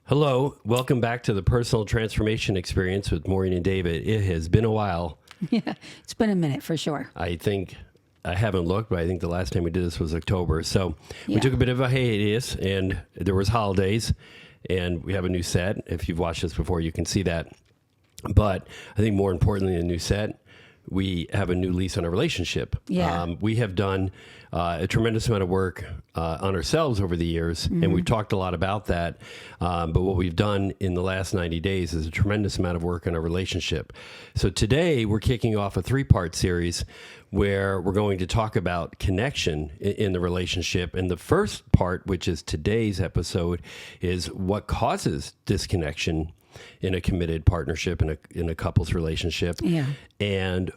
Hello, welcome back to the Personal Transformation Experience with Maureen and David. It has been a while. Yeah, it's been a minute for sure. I think, I haven't looked, but I think the last time we did this was October. So we Yeah. took a bit of a hiatus, and there was holidays, and we have a new set. If you've watched this before, you can see that. But I think more importantly than a new set, we have a new lease on a relationship. Yeah. We have done a tremendous amount of work on ourselves over the years, and we've talked a lot about that. But what we've done in the last 90 days is a tremendous amount of work on a relationship. So today we're kicking off a 3-part series where we're going to talk about connection in the relationship. And the first part, which is today's episode, is what causes disconnection in a committed partnership, in a couple's relationship. Yeah. And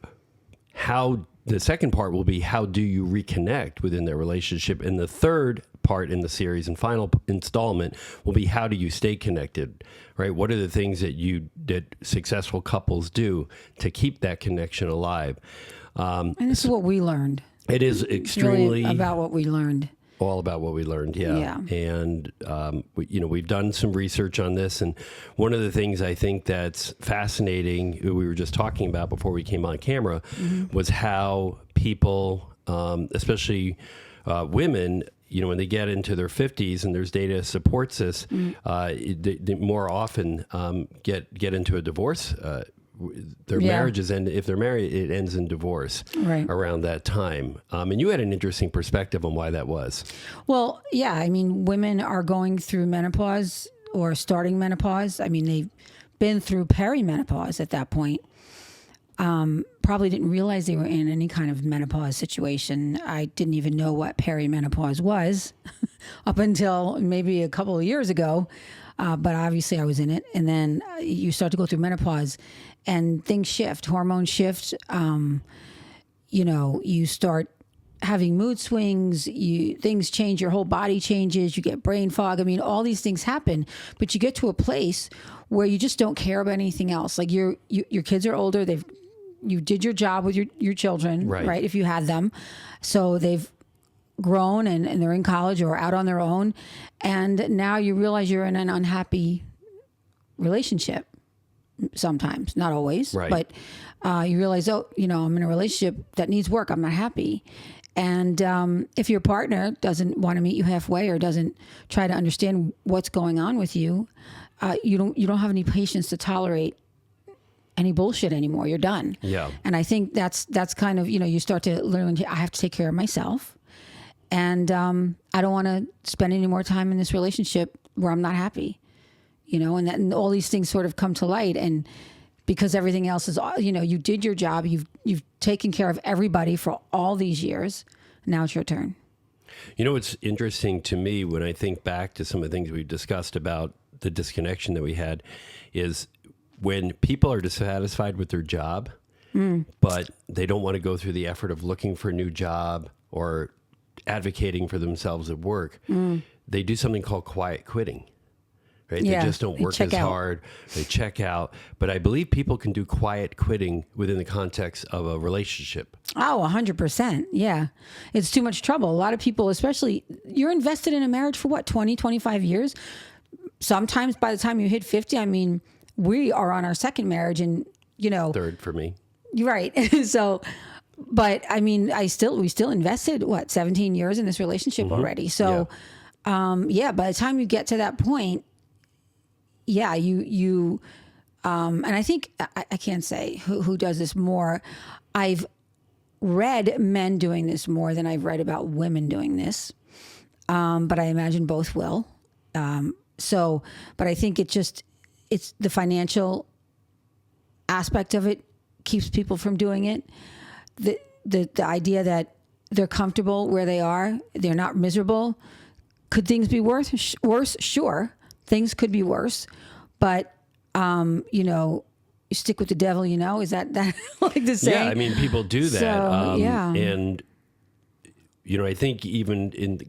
how the second part will be, how do you reconnect within their relationship? And the third part in the series and final installment will be, how do you stay connected, right? What are the things that successful couples do to keep that connection alive? And this is what we learned. It is extremely Really about what we learned. all about what we learned. Yeah. And, we've done some research on this. And one of the things I think that's fascinating, we were just talking about before we came on camera, was how people, especially women, when they get into their 50s, and there's data supports this, they more often get into a divorce. Their marriages end, if they're married, it ends in divorce around that time. And you had an interesting perspective on why that was. Well, yeah, I mean, women are going through menopause or starting menopause. I mean, they've been through perimenopause at that point. Probably didn't realize they were in any kind of menopause situation. I didn't even know what perimenopause was up until maybe a couple of years ago. But obviously I was in it. And then you start to go through menopause and things shift, hormones shift. You start having mood swings, things change, your whole body changes, you get brain fog. I mean, all these things happen, but you get to a place where you just don't care about anything else. Like your kids are older. You did your job with your children, right? If you had them. So they've grown and they're in college or out on their own. And now you realize you're in an unhappy relationship sometimes, not always, but you realize, I'm in a relationship that needs work. I'm not happy. And if your partner doesn't want to meet you halfway or doesn't try to understand what's going on with you, you don't have any patience to tolerate any bullshit anymore. You're done. Yeah. And I think that's kind of, you start to learn, I have to take care of myself. And I don't want to spend any more time in this relationship where I'm not happy, and all these things sort of come to light. And because everything else is, you did your job, you've taken care of everybody for all these years. Now it's your turn. What's interesting to me when I think back to some of the things we've discussed about the disconnection that we had is when people are dissatisfied with their job, but they don't want to go through the effort of looking for a new job or advocating for themselves at work, they do something called quiet quitting, right? Yeah, they just don't work as hard. They check out. But I believe people can do quiet quitting within the context of a relationship. Oh, 100%. Yeah. It's too much trouble. A lot of people, especially, you're invested in a marriage for what, 20, 25 years? Sometimes by the time you hit 50, I mean, we are on our second marriage and, Third for me. You're right. So, but I mean, we still invested 17 years in this relationship already. So, by the time you get to that point, you and I think I can't say who does this more. I've read men doing this more than I've read about women doing this. But I imagine both will. But I think it's the financial aspect of it keeps people from doing it. The idea that they're comfortable where they are, they're not miserable. Could things be worse? Sure, things could be worse, but you stick with the devil. Is that like the saying? Yeah, I mean, people do that. So, and I think even in the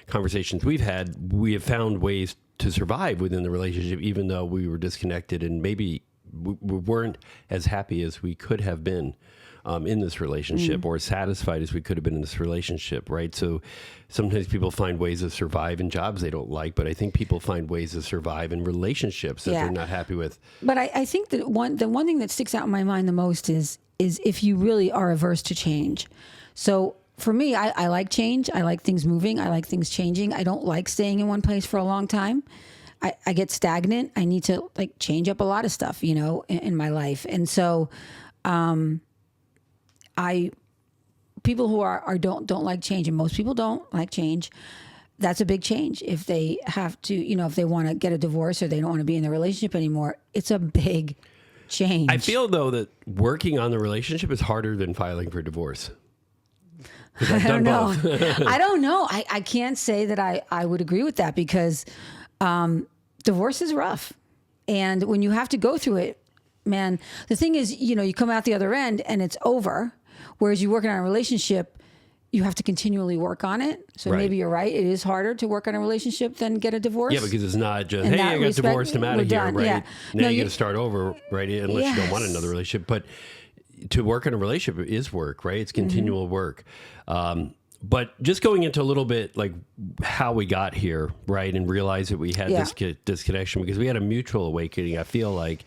conversations we've had, we have found ways to survive within the relationship, even though we were disconnected and maybe we weren't as happy as we could have been. in this relationship, or as satisfied as we could have been in this relationship, right? So sometimes people find ways to survive in jobs they don't like, but I think people find ways to survive in relationships that they're not happy with. But I think that the one thing that sticks out in my mind the most is if you really are averse to change. So for me, I like change. I like things moving. I like things changing. I don't like staying in one place for a long time. I get stagnant. I need to like change up a lot of stuff, you know, in my life. And so, people who don't like change, and most people don't like change. That's a big change. If they have to, you know, if they want to get a divorce or they don't want to be in the relationship anymore, it's a big change. I feel though that working on the relationship is harder than filing for divorce. I don't know. I don't know. I can't say that I would agree with that, because divorce is rough. And when you have to go through it, man, the thing is, you know, you come out the other end and it's over. Whereas you work on a relationship, you have to continually work on it. So maybe you're right. It is harder to work on a relationship than get a divorce. Yeah, because it's not just, hey, I got divorced, I'm out of here, done. right? Yeah. Now you got to start over, right? Unless you don't want another relationship. But to work in a relationship is work, right? It's continual work. But just going into a little bit like how we got here, right? And realize that we had this disconnection because we had a mutual awakening. I feel like,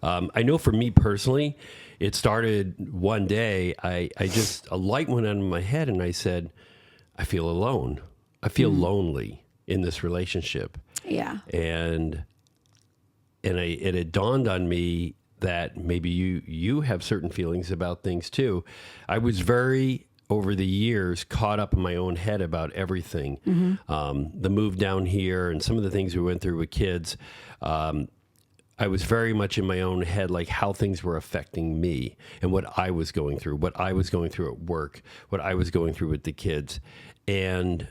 I know for me personally, it started one day. I just, a light went on in my head and I said, I feel alone. I feel lonely in this relationship. Yeah. And it had dawned on me that maybe you have certain feelings about things too. I was very, over the years, caught up in my own head about everything. The move down here and some of the things we went through with kids. I was very much in my own head, like how things were affecting me and what I was going through at work, what I was going through with the kids. And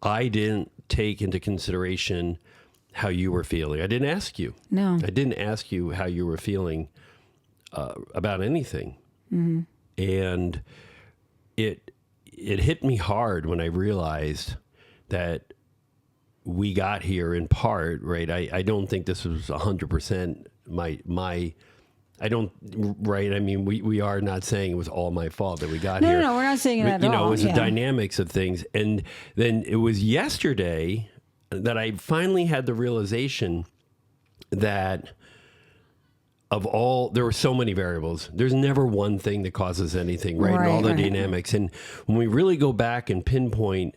I didn't take into consideration how you were feeling. I didn't ask you. No. I didn't ask you how you were feeling about anything. And it hit me hard when I realized that we got here in part, right? I don't think this was 100% I don't, right? I mean, we are not saying it was all my fault that we got here. No, we're not saying that at all. You know, it was the dynamics of things. And then it was yesterday that I finally had the realization that there were so many variables. There's never one thing that causes anything, right? And all the dynamics. And when we really go back and pinpoint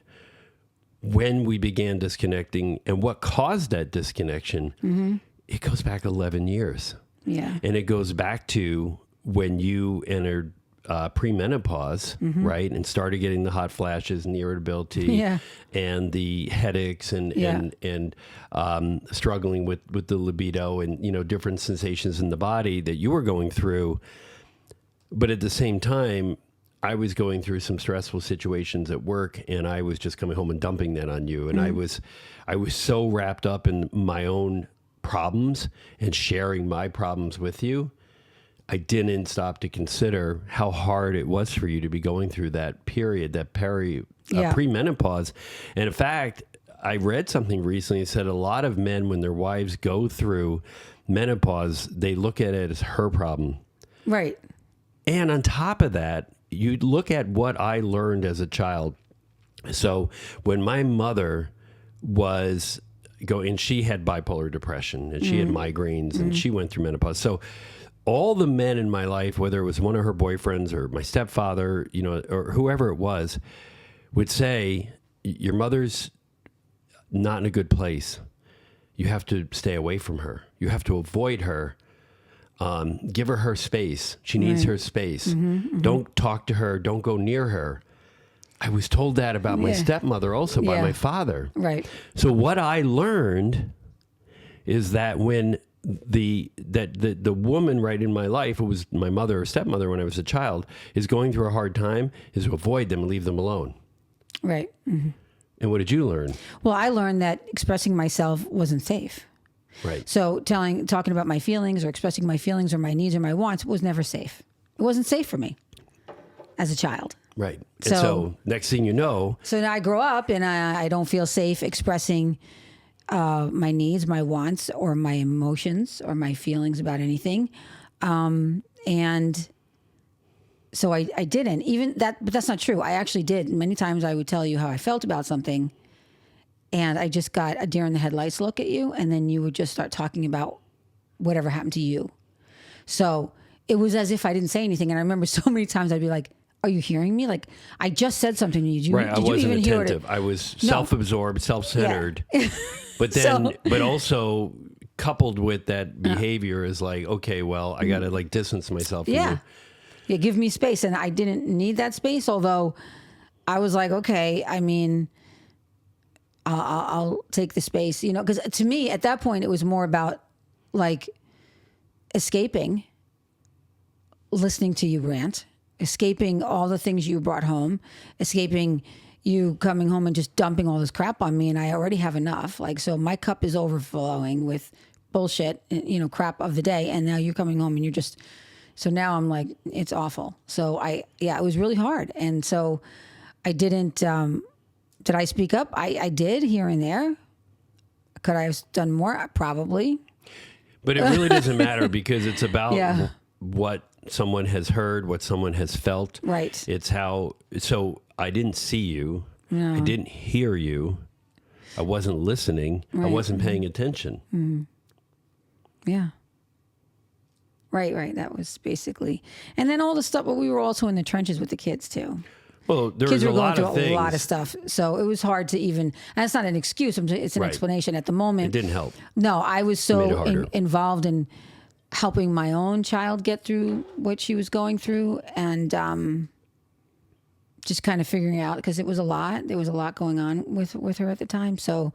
when we began disconnecting and what caused that disconnection, it goes back 11 years. Yeah. And it goes back to when you entered premenopause, right? And started getting the hot flashes and the irritability and the headaches and struggling with the libido and, you know, different sensations in the body that you were going through. But at the same time, I was going through some stressful situations at work, and I was just coming home and dumping that on you. And I was so wrapped up in my own problems and sharing my problems with you, I didn't stop to consider how hard it was for you to be going through that period, that premenopause. And in fact, I read something recently that said a lot of men, when their wives go through menopause, they look at it as her problem. Right. And on top of that, you look at what I learned as a child. So when my mother was going, and she had bipolar depression and she had migraines and she went through menopause. So all the men in my life, whether it was one of her boyfriends or my stepfather, you know, or whoever it was, would say, your mother's not in a good place. You have to stay away from her. You have to avoid her. Give her space. She needs her space. Don't talk to her. Don't go near her. I was told that about my stepmother also by my father. Right. So what I learned is that when the woman right in my life, who was my mother or stepmother when I was a child, is going through a hard time, is to avoid them and leave them alone. Right. And what did you learn? Well, I learned that expressing myself wasn't safe. Right. So talking about my feelings or expressing my feelings or my needs or my wants was never safe. It wasn't safe for me as a child. Right. And so next thing you know. So now I grow up and I don't feel safe expressing my needs, my wants, or my emotions or my feelings about anything. And so I didn't even that, but that's not true. I actually did. Many times I would tell you how I felt about something, and I just got a deer in the headlights look at you, and then you would just start talking about whatever happened to you. So it was as if I didn't say anything. And I remember so many times I'd be like, are you hearing me? Like, I just said something to you. I wasn't attentive. I was self-absorbed, self-centered. Yeah. But then, but also coupled with that behavior is like, okay, well, I got to like distance myself from you. Yeah, give me space. And I didn't need that space, although I was like, okay, I mean, I'll take the space, you know, because to me at that point, it was more about like escaping, listening to you rant, escaping all the things you brought home, escaping you coming home and just dumping all this crap on me. And I already have enough. Like, so my cup is overflowing with bullshit, you know, crap of the day. And now you're coming home and you're just, so now I'm like, it's awful. So it was really hard. And so I didn't, did I speak up? I did here and there. Could I have done more? Probably. But it really doesn't matter because it's about what someone has heard, what someone has felt. Right. It's how, so I didn't see you. No. I didn't hear you. I wasn't listening. Right. I wasn't paying attention. Mm-hmm. Yeah. Right. That was basically, and then all the stuff, but we were also in the trenches with the kids too. Well, there was a lot of things. A lot of stuff. So it was hard to even, and that's not an excuse. It's an explanation at the moment. It didn't help. No, I was so involved in helping my own child get through what she was going through, and just kind of figuring out, because it was a lot. There was a lot going on with her at the time. So,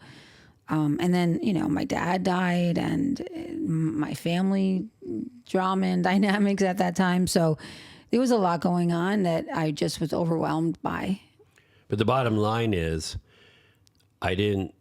and then, you know, my dad died, and my family drama and dynamics at that time. So there was a lot going on that I just was overwhelmed by. But the bottom line is, I didn't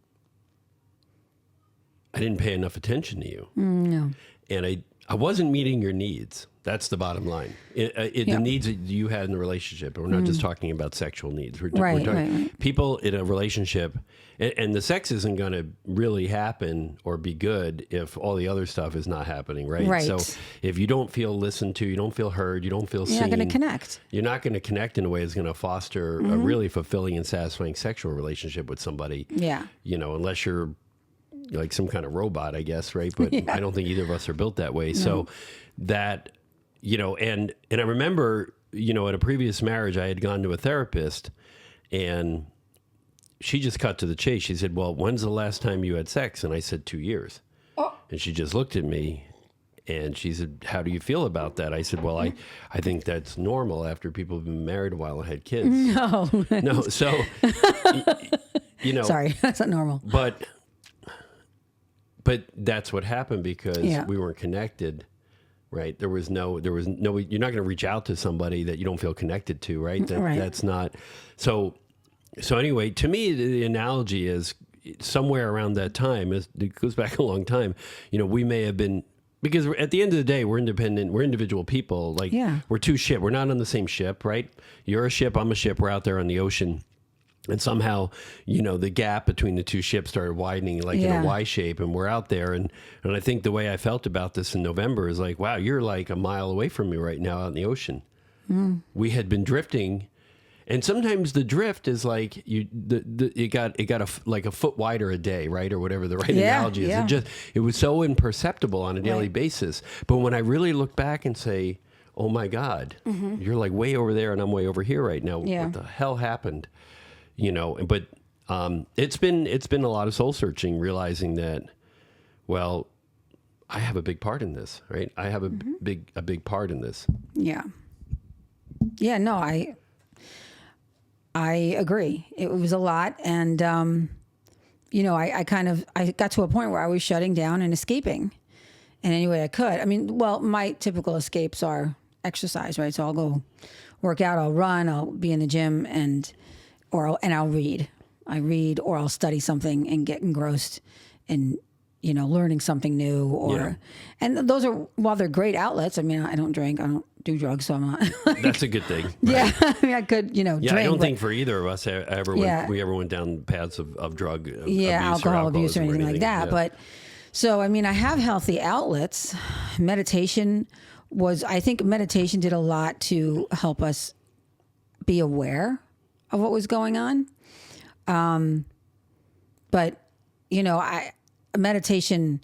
pay enough attention to you. No. And I wasn't meeting your needs. That's the bottom line. The needs that you had in the relationship. We're not just talking about sexual needs. We're talking people in a relationship, and the sex isn't going to really happen or be good if all the other stuff is not happening, right? So if you don't feel listened to, you don't feel heard, you don't feel seen. You're not going to connect. You're not going to connect in a way that's going to foster a really fulfilling and satisfying sexual relationship with somebody. Yeah. You know, unless you're like some kind of robot, I guess, right? But I don't think either of us are built that way. No. So that, you know, and I remember, you know, at a previous marriage, I had gone to a therapist, and she just cut to the chase. She said, well, when's the last time you had sex? And I said, 2 years. Oh. And she just looked at me, and she said, how do you feel about that? I said, well, I think that's normal after people have been married a while and had kids. No. So, you know. Sorry, that's not normal. But that's what happened because we weren't connected, right? There was no, you're not going to reach out to somebody that you don't feel connected to, right? That's not, so anyway, to me, the analogy is somewhere around that time, it goes back a long time, you know, we may have been, because at the end of the day, we're independent, we're individual people, like we're two ships, we're not on the same ship, right? You're a ship, I'm a ship, we're out there on the ocean. And somehow, you know, the gap between the two ships started widening like in a Y shape, and we're out there. And I think the way I felt about this in November is like, wow, you're like a mile away from me right now out in the ocean. Mm. We had been drifting, and sometimes the drift is like it got like a foot wider a day, right, or whatever the right analogy is. Yeah. It was so imperceptible on a daily basis. But when I really look back and say, oh my God, you're like way over there and I'm way over here right now. Yeah. What the hell happened? You know, but it's been a lot of soul searching, realizing that, well, I have a big part in this, right? I have a big part in this. Yeah. Yeah. No, I agree. It was a lot, and you know, I got to a point where I was shutting down and escaping in any way I could. I mean, well, my typical escapes are exercise, right? So I'll go work out, I'll run, I'll be in the gym, and I'll read. I read, or I'll study something and get engrossed in, you know, learning something new, and those are, while they're great outlets. I mean, I don't drink, I don't do drugs, so I'm not. That's a good thing. Right? Yeah, I mean, I could, you know, drink. I don't think for either of us we ever went down paths of drug abuse, alcohol abuse or anything like that. Yeah. But so, I mean, I have healthy outlets. Meditation was, I think meditation did a lot to help us be aware of what was going on. But, meditation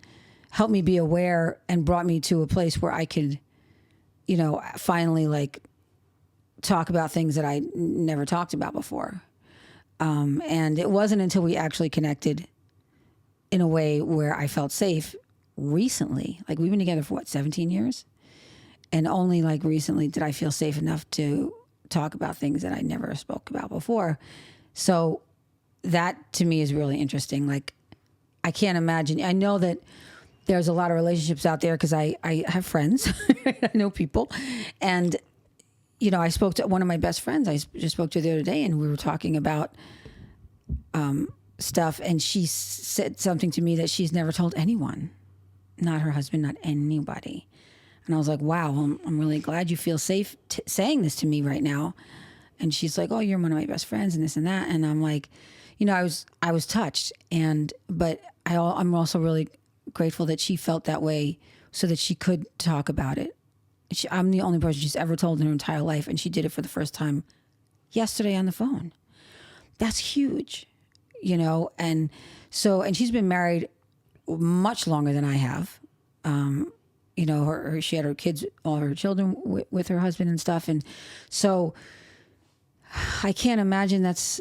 helped me be aware and brought me to a place where I could, finally like talk about things that I never talked about before. And it wasn't until we actually connected in a way where I felt safe recently. Like we've been together for 17 years? And only like recently did I feel safe enough to talk about things that I never spoke about before. So that to me is really interesting. Like I can't imagine. I know that there's a lot of relationships out there because I have friends. I know people. And, I spoke to one of my best friends. I just spoke to the other day and we were talking about stuff. And she said something to me that she's never told anyone, not her husband, not anybody. And I was like, wow, I'm really glad you feel safe saying this to me right now. And she's like, oh, you're one of my best friends and this and that. And I'm like, I was touched. But I'm also really grateful that she felt that way so that she could talk about it. I'm the only person she's ever told in her entire life. And she did it for the first time yesterday on the phone. That's huge, And so, and she's been married much longer than I have. She had her kids, all her children with her husband and stuff. And so I can't imagine that's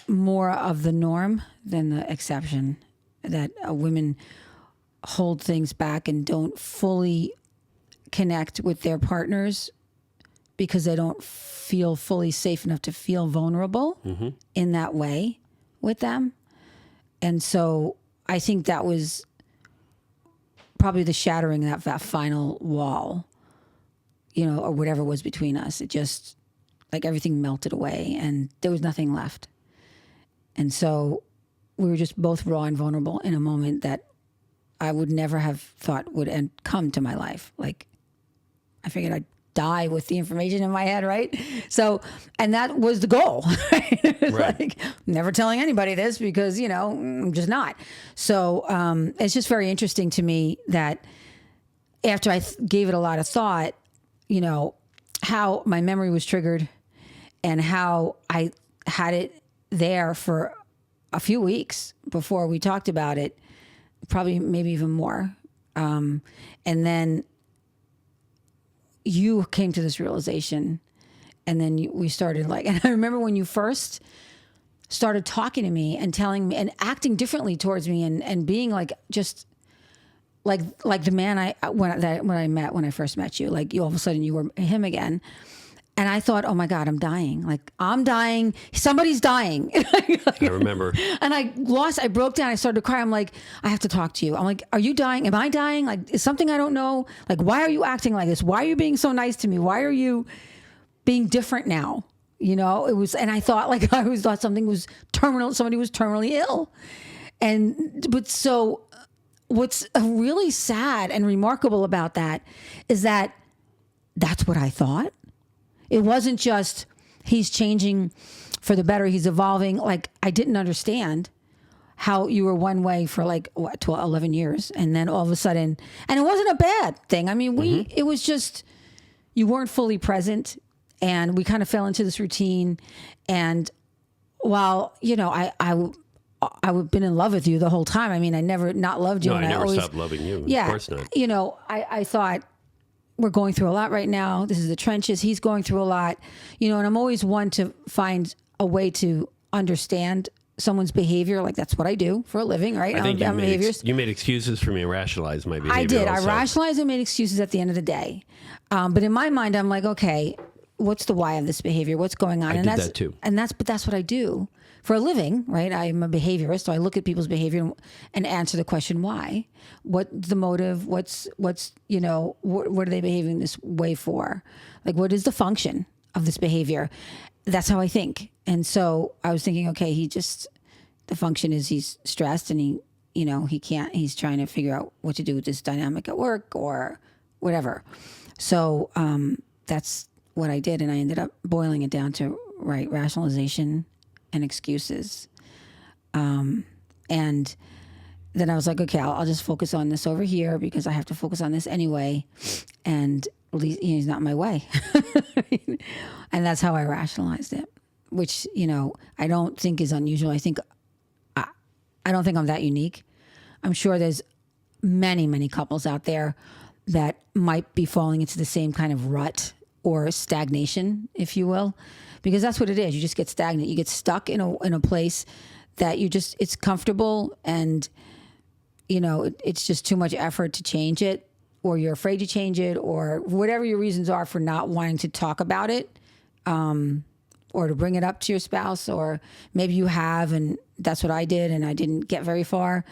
more of the norm than the exception, that women hold things back and don't fully connect with their partners because they don't feel fully safe enough to feel vulnerable in that way with them. And so I think that was probably the shattering of that final wall, or whatever was between us. It just, like everything melted away and there was nothing left. And so we were just both raw and vulnerable in a moment that I would never have thought would come to my life. Like I figured I'd die with the information in my head, right? So, and that was the goal. Right? Right. Like never telling anybody this because, I'm just not. So it's just very interesting to me that after I gave it a lot of thought, how my memory was triggered and how I had it there for a few weeks before we talked about it, probably maybe even more. And then you came to this realization and then we started and I remember when you first started talking to me and telling me and acting differently towards me and being just like the man when I first met you, like you all of a sudden you were him again. And I thought, oh my God, I'm dying. Like I'm dying. Somebody's dying. I remember. And I broke down. I started to cry. I'm like, I have to talk to you. I'm like, are you dying? Am I dying? Like, is something I don't know? Like, why are you acting like this? Why are you being so nice to me? Why are you being different now? It was, and I thought thought something was terminal. Somebody was terminally ill. But so what's really sad and remarkable about that is that that's what I thought. It wasn't just he's changing for the better. He's evolving. Like I didn't understand how you were one way for 12, 11 years. And then all of a sudden, and it wasn't a bad thing. I mean, it was just, you weren't fully present and we kind of fell into this routine. And while, I've been in love with you the whole time. I mean, I never not loved you. No, and I never always stopped loving you. Yeah. Of course not. I thought, we're going through a lot right now. This is the trenches. He's going through a lot, and I'm always one to find a way to understand someone's behavior. Like that's what I do for a living, right? I think you made excuses for me and rationalized my behavior. I did. Also. I rationalized and made excuses at the end of the day. But in my mind, I'm like, okay, what's the why of this behavior? What's going on? I did that too. But that's what I do for a living, right? I'm a behaviorist, so I look at people's behavior and answer the question why. What's the motive? What's what are they behaving this way for? Like, what is the function of this behavior? That's how I think. And so I was thinking, okay, the function is he's stressed and he's trying to figure out what to do with this dynamic at work or whatever. So that's what I did, and I ended up boiling it down to rationalization and excuses. And then I was like, okay, I'll just focus on this over here because I have to focus on this anyway. And at least he's not in my way. And that's how I rationalized it, which, I don't think is unusual. I don't think I'm that unique. I'm sure there's many, many couples out there that might be falling into the same kind of rut or stagnation, if you will, because that's what it is. You just get stagnant. You get stuck in a place that it's comfortable, and, it's just too much effort to change it, or you're afraid to change it, or whatever your reasons are for not wanting to talk about it, or to bring it up to your spouse, or maybe you have, and that's what I did, and I didn't get very far.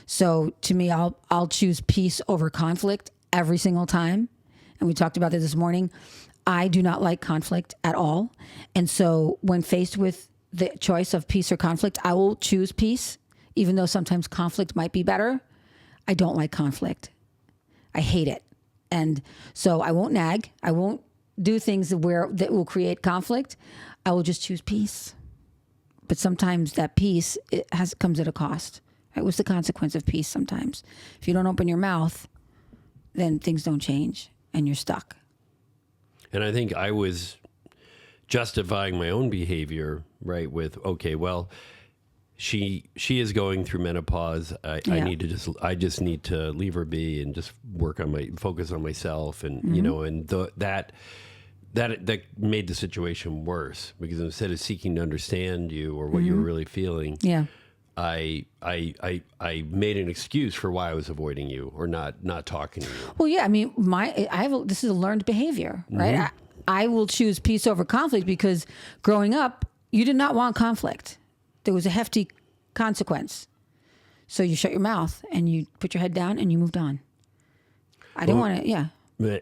So to me, I'll choose peace over conflict every single time. And we talked about this morning. I do not like conflict at all. And so when faced with the choice of peace or conflict, I will choose peace, even though sometimes conflict might be better. I don't like conflict. I hate it. And so I won't nag. I won't do things that will create conflict. I will just choose peace. But sometimes that peace comes at a cost. Right? What's the consequence of peace sometimes? If you don't open your mouth, then things don't change and you're stuck. And I think I was justifying my own behavior, right, with, okay, well, she is going through menopause. I just need to leave her be and just focus on myself. And, and that made the situation worse, because instead of seeking to understand you or what you were really feeling, I made an excuse for why I was avoiding you or not talking to you. Well, yeah, I mean, this is a learned behavior, right? I will choose peace over conflict because growing up, you did not want conflict. There was a hefty consequence. So you shut your mouth and you put your head down and you moved on. I didn't want to,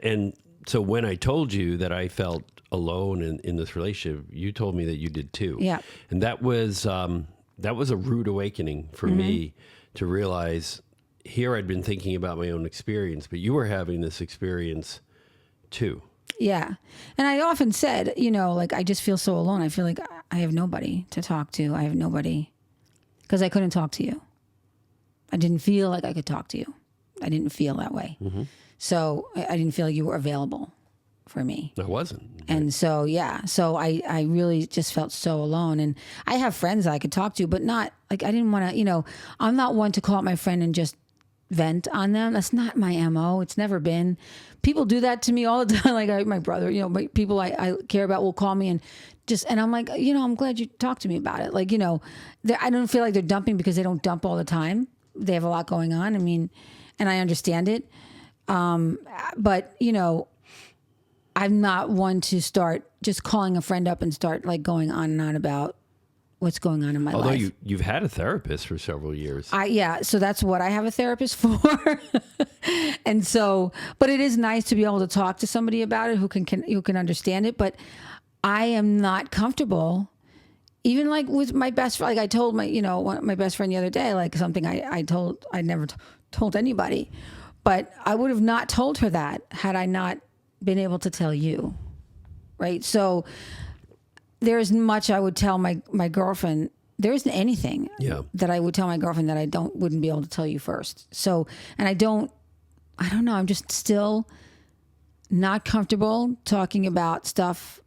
And so when I told you that I felt alone in this relationship, you told me that you did too. Yeah. And that was a rude awakening for me to realize here I'd been thinking about my own experience, but you were having this experience too. Yeah. And I often said, I just feel so alone. I feel like I have nobody to talk to. I have nobody, because I couldn't talk to you. I didn't feel like I could talk to you. I didn't feel that way. So I didn't feel like you were available for me. I wasn't. And so, I really just felt so alone. And I have friends that I could talk to, but not like, I didn't want to, I'm not one to call up my friend and just vent on them. That's not my MO. It's never been. People do that to me all the time. Like my brother, people I care about will call me and I'm like, I'm glad you talked to me about it. Like, I don't feel like they're dumping because they don't dump all the time. They have a lot going on. I mean, and I understand it. But, I'm not one to start just calling a friend up and start like going on and on about what's going on in my life. Although you've had a therapist for several years. So that's what I have a therapist for. And so, but it is nice to be able to talk to somebody about it who can understand it. But I am not comfortable, even like with my best friend. Like I told my best friend the other day, like something I never told anybody, but I would have not told her that had I not been able to tell you. Right. So there isn't much I would tell my girlfriend. There isn't anything that I would tell my girlfriend that I wouldn't be able to tell you first. So, and I don't know. I'm just still not comfortable talking about stuff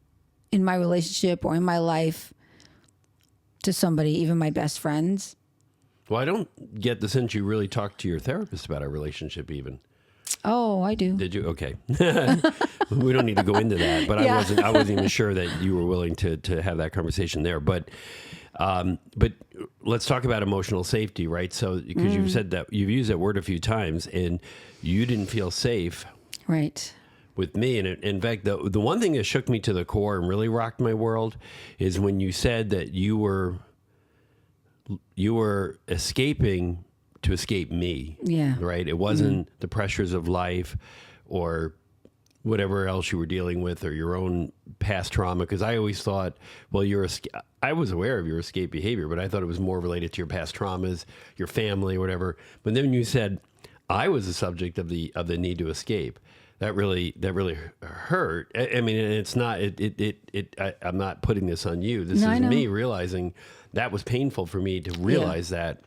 in my relationship or in my life to somebody, even my best friends. Well, I don't get the sense you really talked to your therapist about our relationship even. Oh, I do. Did you? Okay. We don't need to go into that, but I wasn't even sure that you were willing to have that conversation there. But let's talk about emotional safety, right? So, because you've said that, you've used that word a few times, and you didn't feel safe. Right. With me. And in fact, the one thing that shook me to the core and really rocked my world is when you said that you were escaping to escape me. Yeah. Right? It wasn't the pressures of life or whatever else you were dealing with or your own past trauma. Because I always thought, well, I was aware of your escape behavior, but I thought it was more related to your past traumas, your family, whatever. But then you said I was the subject of the need to escape. That really hurt. I mean, it's not. I'm not putting this on you. This is me realizing that was painful for me to realize that.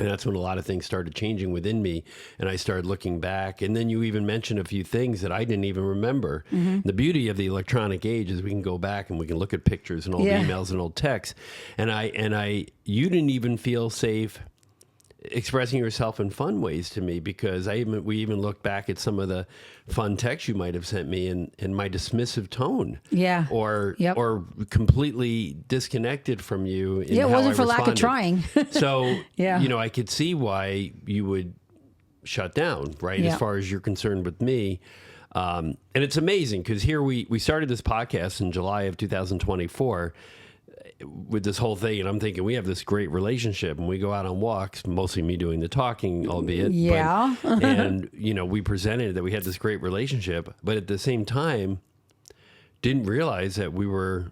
And that's when a lot of things started changing within me. And I started looking back. And then you even mentioned a few things that I didn't even remember. The beauty of the electronic age is we can go back and we can look at pictures and old emails and old texts. And you didn't even feel safe expressing yourself in fun ways to me, because we even looked back at some of the fun texts you might have sent me and my dismissive tone, or completely disconnected from you. In it how wasn't I for lack of responded. trying. So I could see why you would shut down, right? As far as you're concerned with me. And it's amazing because here we started this podcast in July of 2024. With this whole thing, and I'm thinking we have this great relationship, and we go out on walks, mostly me doing the talking, albeit. Yeah. And we presented that we had this great relationship, but at the same time, didn't realize that we were,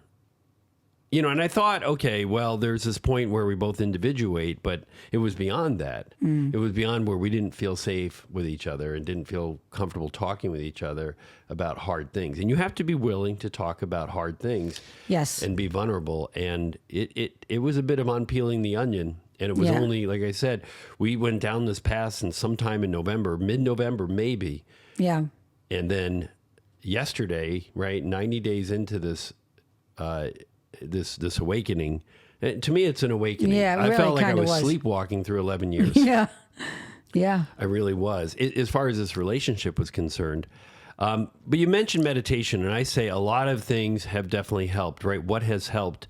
and I thought, okay, well, there's this point where we both individuate, but it was beyond that. It was beyond where we didn't feel safe with each other and didn't feel comfortable talking with each other about hard things. And you have to be willing to talk about hard things. Yes. And be vulnerable. And it was a bit of unpeeling the onion. And it was only, like I said, we went down this path and sometime in November, mid-November, maybe. Yeah. And then yesterday, right, 90 days into this, this awakening. And to me, it's an awakening. Yeah, it really I felt like I was sleepwalking through 11 years. Yeah. I really was, as far as this relationship was concerned. But you mentioned meditation, and I say a lot of things have definitely helped, right? What has helped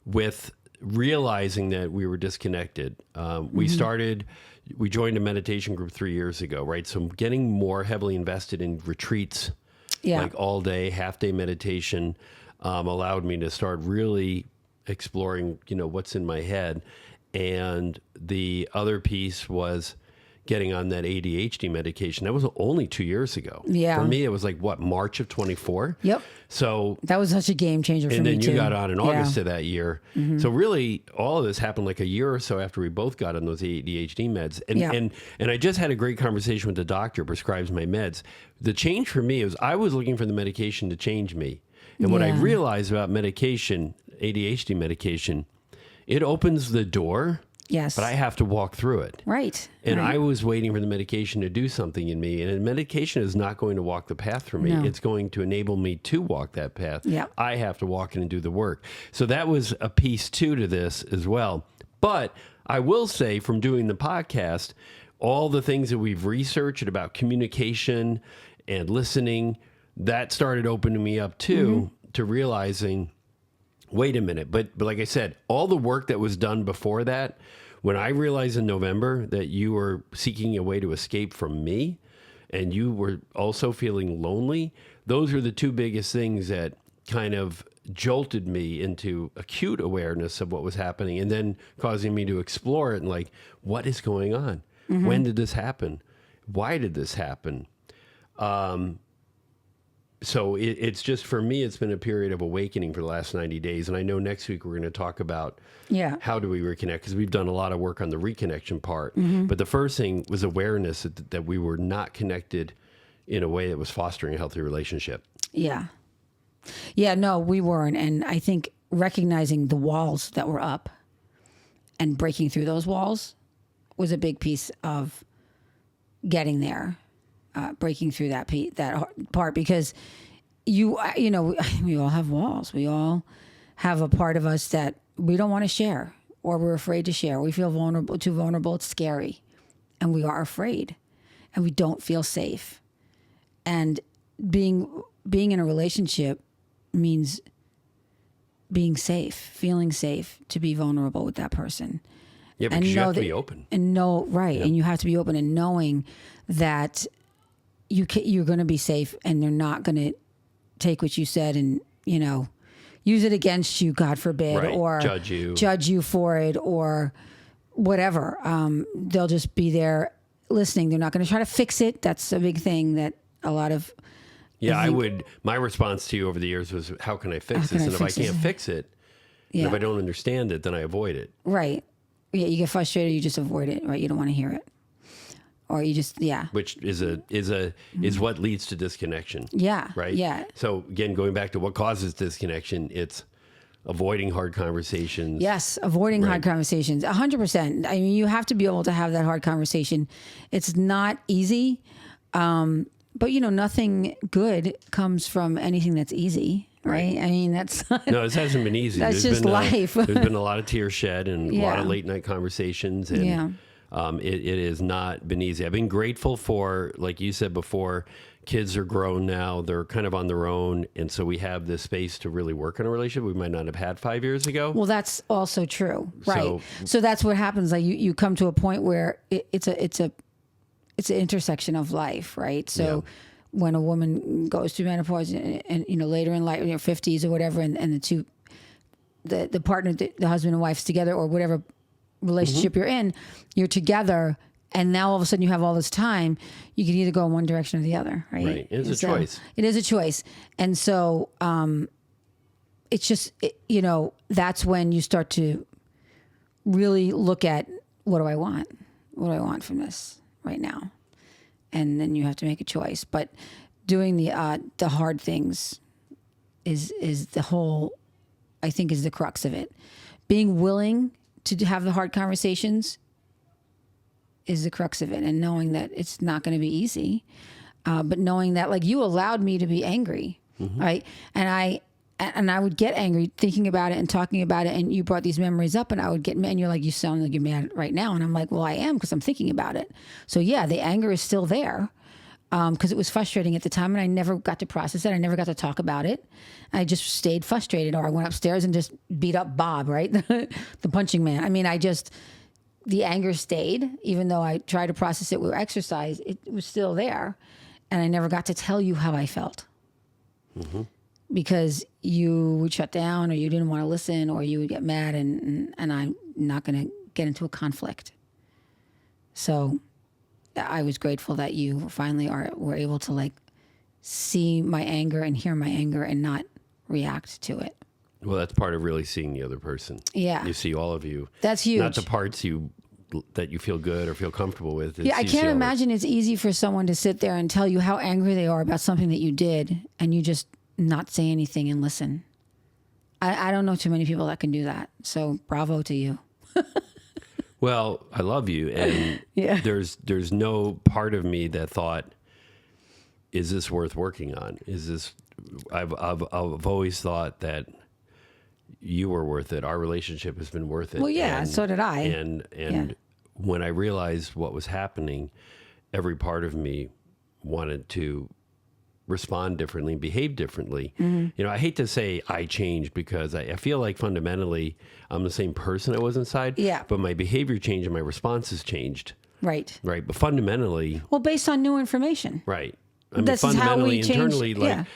with realizing that we were disconnected? We joined a meditation group 3 years ago, right? So getting more heavily invested in retreats, like all day, half day meditation, allowed me to start really exploring, what's in my head. And the other piece was getting on that ADHD medication. That was only 2 years ago. Yeah. For me, it was like, March of 24? Yep. So that was such a game changer for me, too. And then you got on in August of that year. So really, all of this happened like a year or so after we both got on those ADHD meds. And I just had a great conversation with the doctor who prescribes my meds. The change for me was I was looking for the medication to change me. And what I realized about medication, ADHD medication, it opens the door. Yes. But I have to walk through it. Right. And I was waiting for the medication to do something in me. And medication is not going to walk the path for me. No. It's going to enable me to walk that path. Yeah. I have to walk in and do the work. So that was a piece to this as well. But I will say, from doing the podcast, all the things that we've researched about communication and listening, that started opening me up too, to realizing, wait a minute. But like I said, all the work that was done before that, when I realized in November that you were seeking a way to escape from me and you were also feeling lonely, those are the two biggest things that kind of jolted me into acute awareness of what was happening, and then causing me to explore it and like, what is going on? When did this happen? Why did this happen? So it's just, for me, it's been a period of awakening for the last 90 days. And I know next week we're going to talk about how do we reconnect, because we've done a lot of work on the reconnection part. But the first thing was awareness that we were not connected in a way that was fostering a healthy relationship. Yeah. Yeah, no, we weren't. And I think recognizing the walls that were up and breaking through those walls was a big piece of getting there. Breaking through that part, because we all have walls. We all have a part of us that we don't want to share, or we're afraid to share. We feel too vulnerable. It's scary, and we are afraid, and we don't feel safe. And being in a relationship means being safe, feeling safe to be vulnerable with that person. Yeah, because you have to be open. And and you have to be open, and knowing that you're going to be safe, and they're not going to take what you said and, use it against you, God forbid, or judge you for it, or whatever. They'll just be there listening. They're not going to try to fix it. That's a big thing that a lot of... my response to you over the years was, how can I fix this? And if I can't fix it, and if I don't understand it, then I avoid it. Right. Yeah, you get frustrated, you just avoid it, right? You don't want to hear it. Or you just, which is what leads to disconnection. Yeah. Right. Yeah. So again, going back to what causes disconnection, it's avoiding hard conversations. Yes, avoiding hard conversations, 100%. I mean, you have to be able to have that hard conversation. It's not easy, but nothing good comes from anything that's easy, right? I mean, that's not, no, this hasn't been easy. That's just life. There's been a lot of tears shed and a lot of late night conversations, and it has not been easy. I've been grateful for, like you said before, kids are grown now. They're kind of on their own. And so we have this space to really work on a relationship we might not have had 5 years ago. Well, that's also true. Right. So that's what happens. Like you come to a point where it's an intersection of life. Right. So when a woman goes through menopause and later in life, in your 50s or whatever, and the partner, the husband and wife's together or whatever relationship you're in, you're together. And now all of a sudden you have all this time, you can either go in one direction or the other, right? Right. It's a choice. It is a choice. And so it's just, that's when you start to really look at, what do I want? What do I want from this right now? And then you have to make a choice. But doing the hard things is the whole, I think, is the crux of it. Being willing to have the hard conversations is the crux of it, and knowing that it's not going to be easy, but knowing that, like, you allowed me to be angry, right? And I would get angry thinking about it and talking about it, and you brought these memories up, and I would get mad, and you're like, you sound like you're mad right now, and I'm like, well, I am, because I'm thinking about it. So yeah, the anger is still there, because it was frustrating at the time, and I never got to process it. I never got to talk about it. I just stayed frustrated, or I went upstairs and just beat up Bob, right? The punching man. I mean, the anger stayed, even though I tried to process it with exercise, it was still there. And I never got to tell you how I felt because you would shut down, or you didn't want to listen, or you would get mad, and I'm not going to get into a conflict. So I was grateful that you finally were able to, like, see my anger and hear my anger and not react to it. Well, that's part of really seeing the other person. Yeah. You see all of you. That's huge. Not the parts that you feel good or feel comfortable with. Yeah, I can't imagine it's easy for someone to sit there and tell you how angry they are about something that you did, and you just not say anything and listen. I don't know too many people that can do that. So bravo to you. Well, I love you. And there's no part of me that thought, is this worth working on? Is this, I've always thought that you were worth it. Our relationship has been worth it. Well, yeah, and so did I. And when I realized what was happening, every part of me wanted to respond differently and behave differently. I hate to say I changed, because I feel like fundamentally I'm the same person I was inside. Yeah. But my behavior changed and my responses changed. Right. Right. But fundamentally. Well, based on new information. Right. I mean, this fundamentally, is how we internally, like,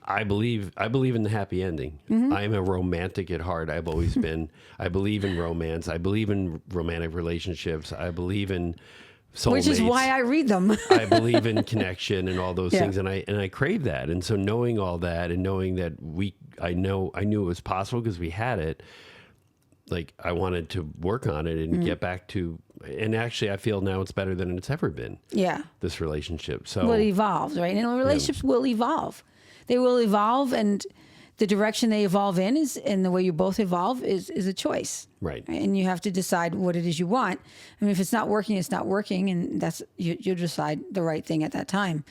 I believe in the happy ending. I am a romantic at heart. I've always been. I believe in romance. I believe in romantic relationships. I believe in soulmates. Which is why I read them. I believe in connection and all those things, and I crave that. And so knowing all that, and knowing that I knew it was possible because we had it. Like, I wanted to work on it and get back to, and actually I feel now it's better than it's ever been. Yeah. This relationship. So well, it evolves, right? And relationships will evolve. They will evolve, and the direction they evolve in and the way you both evolve is a choice. Right. And you have to decide what it is you want. I mean, if it's not working, it's not working, and that's, you decide the right thing at that time.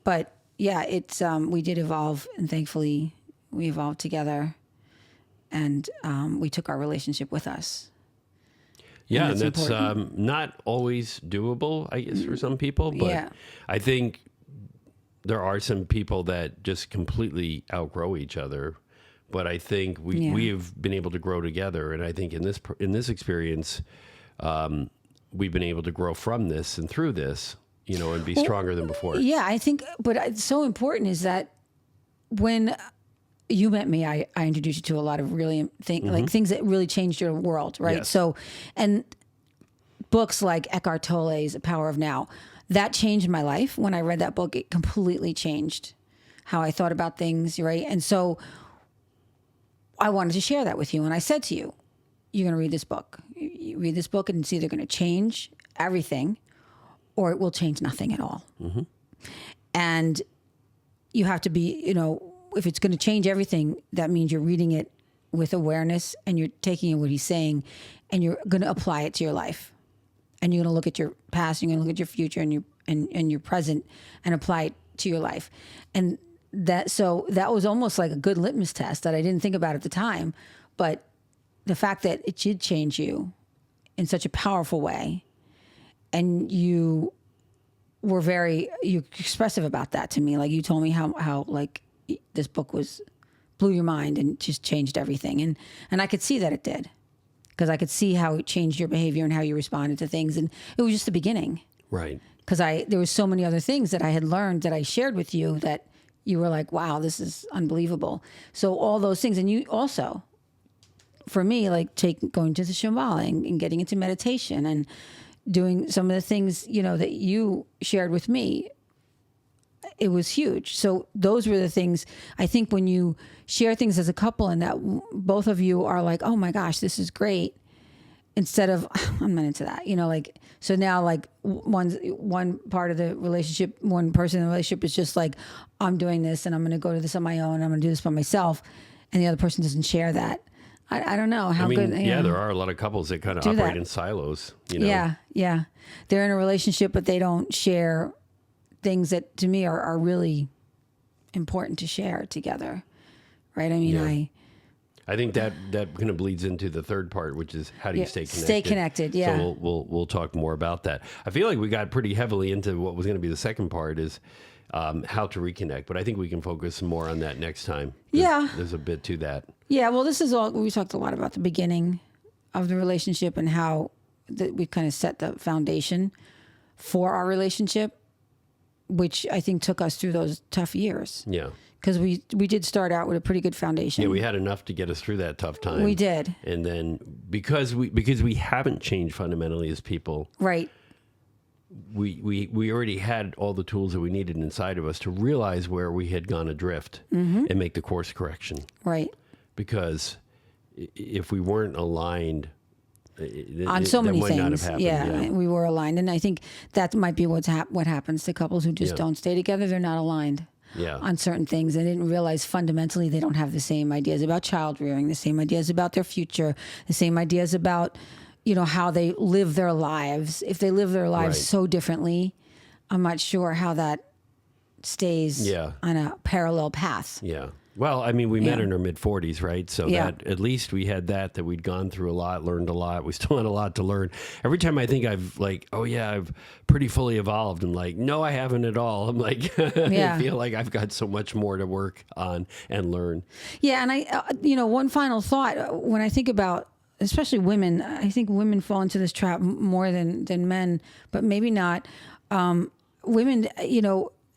But yeah, it's, we did evolve, and thankfully we evolved together, and we took our relationship with us. Yeah, and that's not always doable, I guess, for some people. But I think there are some people that just completely outgrow each other, but I think we have been able to grow together, and I think in this experience, we've been able to grow from this and through this, and be stronger than before. Yeah, I think. But it's so important is that when you met me, I introduced you to a lot of really like things that really changed your world, right? Yes. So, and books like Eckhart Tolle's The Power of Now. That changed my life. When I read that book, it completely changed how I thought about things, right? And so I wanted to share that with you. And I said to you, you're going to read this book. You read this book, and it's either going to change everything or it will change nothing at all. And you have to be, if it's going to change everything, that means you're reading it with awareness, and you're taking in what he's saying, and you're going to apply it to your life. And you're going to look at your past, and you're going to look at your future and your present, and apply it to your life. And that was almost like a good litmus test that I didn't think about at the time. But the fact that it did change you in such a powerful way, and you were you expressive about that to me. Like, you told me how like this book blew your mind and just changed everything. And I could see that it did, because I could see how it changed your behavior and how you responded to things. And it was just the beginning. Right. Because there was so many other things that I had learned that I shared with you that you were like, wow, this is unbelievable. So all those things. And you also, for me, like going to the Shambhala and getting into meditation and doing some of the things, that you shared with me, it was huge. So those were the things, I think, when you share things as a couple and that both of you are like, oh my gosh, this is great. Instead of, I'm not into that, so now like one part of the relationship, one person in the relationship is just like, I'm doing this and I'm going to go to this on my own. I'm going to do this by myself. And the other person doesn't share that. I don't know how good. Yeah, there are a lot of couples that kind of operate in silos, Yeah. They're in a relationship, but they don't share things that to me are really important to share together. Right. I think that kind of bleeds into the third part, which is how do you stay connected? Stay connected, yeah. So we'll talk more about that. I feel like we got pretty heavily into what was going to be the second part is how to reconnect, but I think we can focus more on that next time. There's a bit to that. Yeah, well, this is all, we talked a lot about the beginning of the relationship and how we kind of set the foundation for our relationship, which I think took us through those tough years. Yeah. Because we did start out with a pretty good foundation. Yeah, we had enough to get us through that tough time. We did. And then because we haven't changed fundamentally as people. Right. We already had all the tools that we needed inside of us to realize where we had gone adrift and make the course correction. Right. Because if we weren't aligned on so many things, not have happened. Yeah, we were aligned. And I think that might be what happens to couples who just don't stay together. They're not aligned. On certain things. They didn't realize fundamentally they don't have the same ideas about child rearing, the same ideas about their future, the same ideas about, how they live their lives. If they live their lives so differently, I'm not sure how that stays on a parallel path. Yeah. Well, we met in our mid-40s, right? So that at least we had that we'd gone through a lot, learned a lot. We still had a lot to learn. Every time I think I've I've pretty fully evolved, I'm like, no, I haven't at all. I'm like, I feel like I've got so much more to work on and learn. Yeah, and I, one final thought, when I think about, especially women, I think women fall into this trap more than men, but maybe not. Women,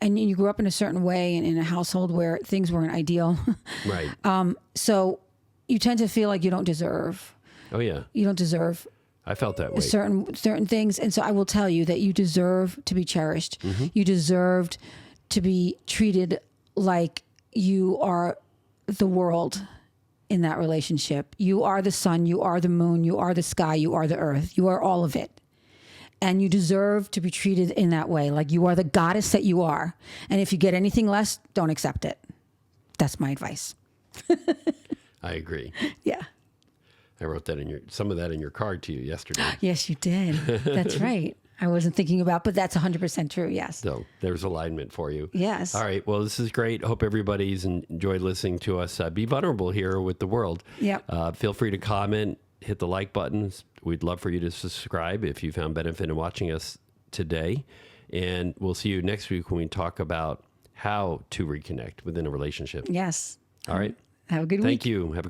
and you grew up in a certain way and in a household where things weren't ideal. Right. So you tend to feel like you don't deserve. Oh, yeah. You don't deserve. I felt that way. Certain things. And so I will tell you that you deserve to be cherished. Mm-hmm. You deserved to be treated like you are the world in that relationship. You are the sun, you are the moon, you are the sky, you are the earth. You are all of it. And you deserve to be treated in that way, like you are the goddess that you are. And if you get anything less, don't accept it. That's my advice. I agree. Yeah. I wrote that some of that in your card to you yesterday. Yes, you did. That's right. I wasn't thinking about, but that's 100% true. Yes. So there's alignment for you. Yes. All right. Well, this is great. Hope everybody's enjoyed listening to us. Be vulnerable here with the world. Yeah. Feel free to comment, hit the like buttons. We'd love for you to subscribe if you found benefit in watching us today. And we'll see you next week when we talk about how to reconnect within a relationship. Yes. All right. Have a good week. Thank you. Have a good